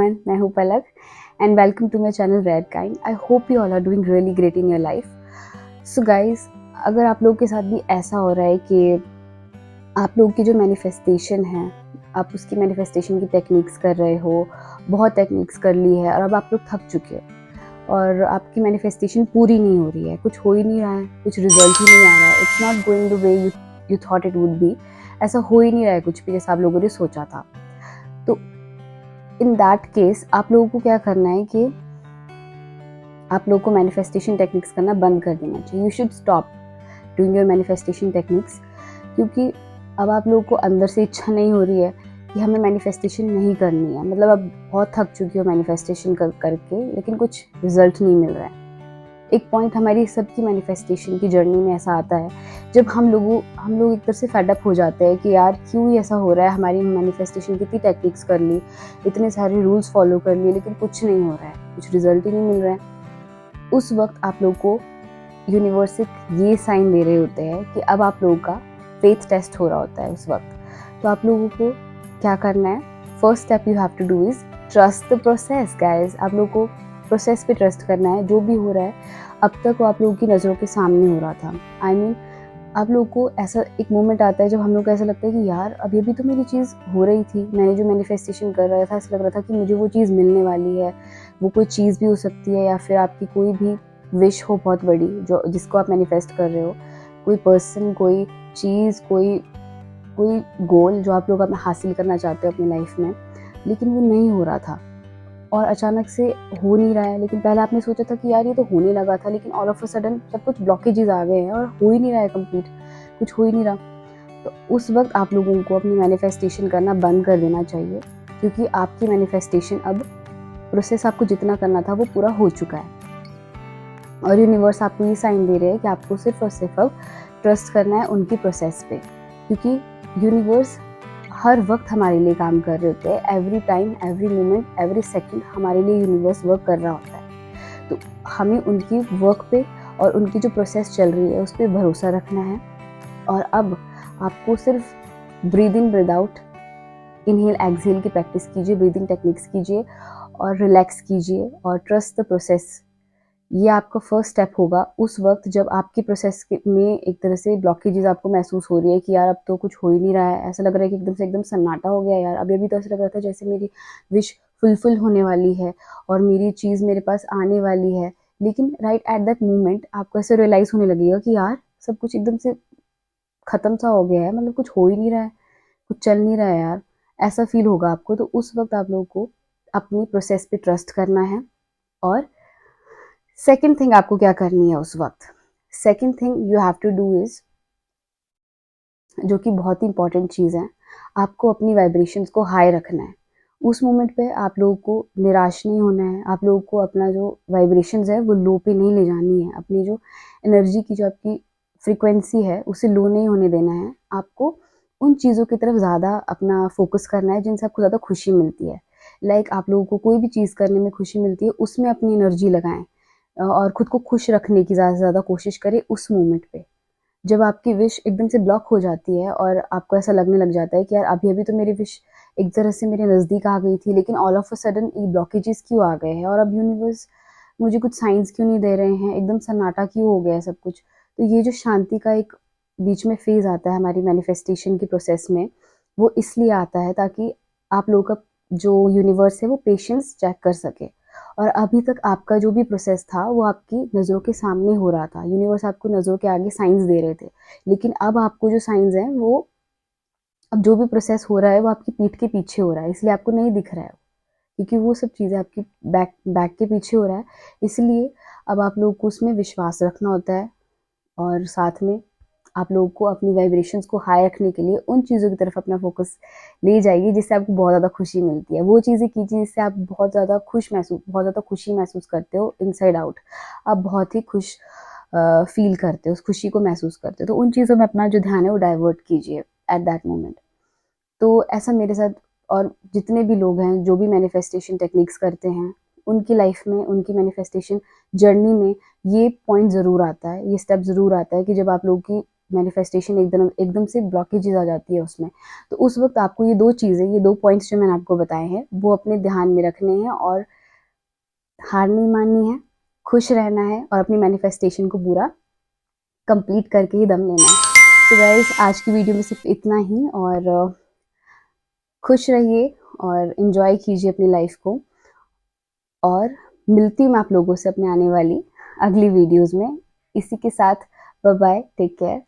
everyone, मैं हूँ पलक and welcome to my channel Rare Kind. I hope you all are doing really great in your life. So guys, अगर आप लोगों के साथ भी ऐसा हो रहा है कि आप लोगों की जो मैनिफेस्टेशन है, आप उसकी मैनिफेस्टेशन की टेक्निक्स कर रहे हो, बहुत टेक्निक्स कर ली है और अब आप लोग थक चुके हो और आपकी मैनिफेस्टेशन पूरी नहीं हो रही है, कुछ हो ही नहीं रहा है, कुछ रिजल्ट ही नहीं आ रहा है, it's not going the way you thought it would be. ऐसा हो ही नहीं रहा है कुछ भी जैसा आप लोगों ने सोचा था. तो इन दैट केस आप लोगों को क्या करना है कि आप लोगों को मैनिफेस्टेशन टेक्निक्स करना बंद कर देना चाहिए. You should stop doing your manifestation techniques, क्योंकि अब आप लोगों को अंदर से इच्छा नहीं हो रही है कि हमें मैनिफेस्टेशन नहीं करनी है. मतलब अब बहुत थक चुकी हो मैनिफेस्टेशन करके, लेकिन कुछ रिजल्ट नहीं मिल रहा है. एक पॉइंट हमारी सबकी मैनिफेस्टेशन की जर्नी में ऐसा आता है जब हम लोग एक तरह से फेड अप हो जाते हैं कि यार क्यों ऐसा हो रहा है, हमारी मैनिफेस्टेशन कितनी टेक्निक्स कर ली, इतने सारे रूल्स फॉलो कर लिए, लेकिन कुछ नहीं हो रहा है, कुछ रिजल्ट ही नहीं मिल रहा है. उस वक्त आप लोग को यूनिवर्स ये साइन दे रहे होते हैं कि अब आप लोगों का फेथ टेस्ट हो रहा होता है उस वक्त. तो आप लोगों को क्या करना है, first step you have to do is trust the process guys. आप लोगों को प्रोसेस पे ट्रस्ट करना है. जो भी हो रहा है अब तक वो आप लोगों की नज़रों के सामने हो रहा था. I mean, आप लोगों को ऐसा एक मोमेंट आता है जब हम लोग को ऐसा लगता है कि यार अभी अभी तो मेरी चीज़ हो रही थी, मैंने जो मैनिफेस्टेशन कर रहा था ऐसा लग रहा था कि मुझे वो चीज़ मिलने वाली है. वो कोई चीज़ भी हो सकती है या फिर आपकी कोई भी विश हो बहुत बड़ी जो जिसको आप मैनिफेस्ट कर रहे हो, कोई पर्सन, कोई चीज़, कोई गोल जो आप लोग अपना हासिल करना चाहते हो अपनी लाइफ में, लेकिन वो नहीं हो रहा था और अचानक से हो नहीं रहा है. लेकिन पहले आपने सोचा था कि यार ये तो होने लगा था, लेकिन ऑल ऑफ अ सडन सब कुछ ब्लॉकेजेस आ गए हैं और हो ही नहीं रहा है कंप्लीट, कुछ हो ही नहीं रहा. तो उस वक्त आप लोगों को अपनी मैनिफेस्टेशन करना बंद कर देना चाहिए, क्योंकि आपकी मैनिफेस्टेशन अब प्रोसेस आपको जितना करना था वो पूरा हो चुका है और यूनिवर्स आपको ये साइन दे रहे हैं कि आपको सिर्फ और सिर्फ अब ट्रस्ट करना है उनकी प्रोसेस पे, क्योंकि यूनिवर्स हर वक्त हमारे लिए काम कर रहे होते हैं. Every time, every moment, every second हमारे लिए यूनिवर्स वर्क कर रहा होता है. तो हमें उनकी वर्क पे और उनकी जो प्रोसेस चल रही है उस पर भरोसा रखना है. और अब आपको सिर्फ breathe in breathe out, inhale exhale की प्रैक्टिस कीजिए, ब्रीदिंग टेक्निक्स कीजिए और रिलैक्स कीजिए और ट्रस्ट द प्रोसेस. ये आपका फर्स्ट स्टेप होगा उस वक्त जब आपकी प्रोसेस में एक तरह से ब्लॉकेजेस आपको महसूस हो रही है कि यार अब तो कुछ हो ही नहीं रहा है. ऐसा लग रहा है कि एकदम से एकदम सन्नाटा हो गया यार. अभी अभी तो ऐसा लग रहा था जैसे मेरी विश फुलफिल होने वाली है और मेरी चीज़ मेरे पास आने वाली है, लेकिन राइट एट दैट मोमेंट आपको ऐसे रियलाइज़ होने लगेगा कि यार सब कुछ एकदम से ख़त्म सा हो गया है, मतलब कुछ हो ही नहीं रहा है, कुछ चल नहीं रहा है यार. ऐसा फील होगा आपको. तो उस वक्त आप लोगों को अपनी प्रोसेस पे ट्रस्ट करना है. और सेकेंड थिंग आपको क्या करनी है उस वक्त, second thing you have to do is, जो कि बहुत ही इंपॉर्टेंट चीज़ है, आपको अपनी वाइब्रेशंस को हाई रखना है. उस मोमेंट पे आप लोगों को निराश नहीं होना है. आप लोगों को अपना जो वाइब्रेशंस है वो लो पे नहीं ले जानी है. अपनी जो एनर्जी की जो आपकी फ्रीक्वेंसी है उसे लो नहीं होने देना है. आपको उन चीज़ों की तरफ ज़्यादा अपना फोकस करना है जिनसे आपको ज़्यादा खुशी मिलती है. लाइक आप लोगों को कोई भी चीज़ करने में खुशी मिलती है, उसमें अपनी एनर्जी लगाएं और खुद को खुश रखने की ज़्यादा से ज़्यादा कोशिश करें उस मोमेंट पे. जब आपकी विश एकदम से ब्लॉक हो जाती है और आपको ऐसा लगने लग जाता है कि यार अभी अभी तो मेरी विश एक तरह से मेरे नज़दीक आ गई थी, लेकिन ऑल ऑफ अ सडन ये ब्लॉकेजेस क्यों आ गए हैं और अब यूनिवर्स मुझे कुछ साइंस क्यों नहीं दे रहे हैं, एकदम सन्नाटा क्यों हो गया है सब कुछ. तो ये जो शांति का एक बीच में फेज़ आता है हमारी मैनिफेस्टेशन की प्रोसेस में, वो इसलिए आता है ताकि आप लोगों का जो यूनिवर्स है वो पेशेंस चेक कर सके. और अभी तक आपका जो भी प्रोसेस था वो आपकी नज़रों के सामने हो रहा था, यूनिवर्स आपको नज़रों के आगे साइंस दे रहे थे, लेकिन अब आपको जो साइंस हैं वो, अब जो भी प्रोसेस हो रहा है वो आपकी पीठ के पीछे हो रहा है, इसलिए आपको नहीं दिख रहा है, क्योंकि वो सब चीज़ें आपकी बैक के पीछे हो रहा है. इसलिए अब आप लोगों को उसमें विश्वास रखना होता है और साथ में आप लोगों को अपनी वाइब्रेशंस को हाई रखने के लिए उन चीज़ों की तरफ अपना फोकस ले जाइए जिससे आपको बहुत ज़्यादा खुशी मिलती है. वो चीज़ें कीजिए जिससे आप बहुत ज़्यादा खुशी महसूस करते हो इनसाइड आउट. आप बहुत ही खुश फील करते हो, उस खुशी को महसूस करते हो. तो उन चीज़ों में अपना जो ध्यान है वो डाइवर्ट कीजिए एट दैट मोमेंट. तो ऐसा मेरे साथ और जितने भी लोग हैं जो भी मैनिफेस्टेशन टेक्निक्स करते हैं, उनकी लाइफ में, उनकी मैनिफेस्टेशन जर्नी में ये पॉइंट ज़रूर आता है, ये स्टेप ज़रूर आता है कि जब आप लोगों की मैनिफेस्टेशन एकदम एकदम से ब्लॉकेजेस आ जाती है उसमें। तो उस वक्त आपको ये 2 चीज़ें, ये 2 पॉइंट्स जो मैंने आपको बताए हैं, वो अपने ध्यान में रखने हैं और हार नहीं माननी है, खुश रहना है और अपनी मैनिफेस्टेशन को पूरा कंप्लीट करके ही दम लेना है। तो गाइस, आज की वीडियो में सिर्फ इतना ही, और खुश रहिए और एंजॉय कीजिए अपनी लाइफ को। और मिलती हूँ मैं आप लोगों से अपने आने वाली अगली वीडियोस में। इसी के साथ बाय बाय, टेक केयर।